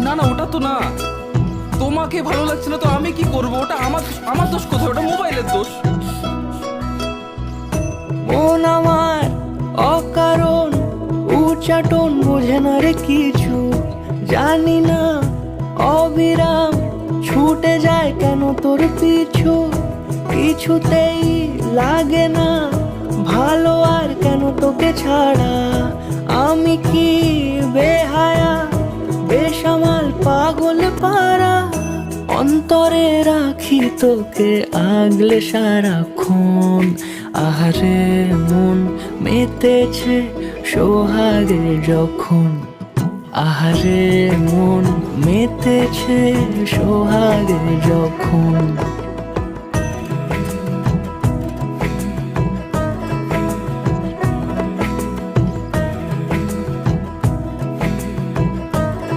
না না, ওটা তো না। তোমাকে ভালো লাগছে না তো আমি কি করব? ওটা আমার আমার দোষ কোথায়? ওটা মোবাইলের দোষ। মন আমার অকারণ উচ্চাটন বোঝে না রে কিছু, জানি না অবিরাম ছুটে যায় কেন তোর পিছু। কিছুতেই লাগে না ভালো আর কেন তোকে ছাড়া। আমি কি বেহায়া বেসামাল পাগল পারা, অন্তরে রাখি তোকে আগলে সারাক্ষণ। আহারে মন মেতেছে সোহাগে যখন, আহারে মন মেতেছে সোহাগে যখন।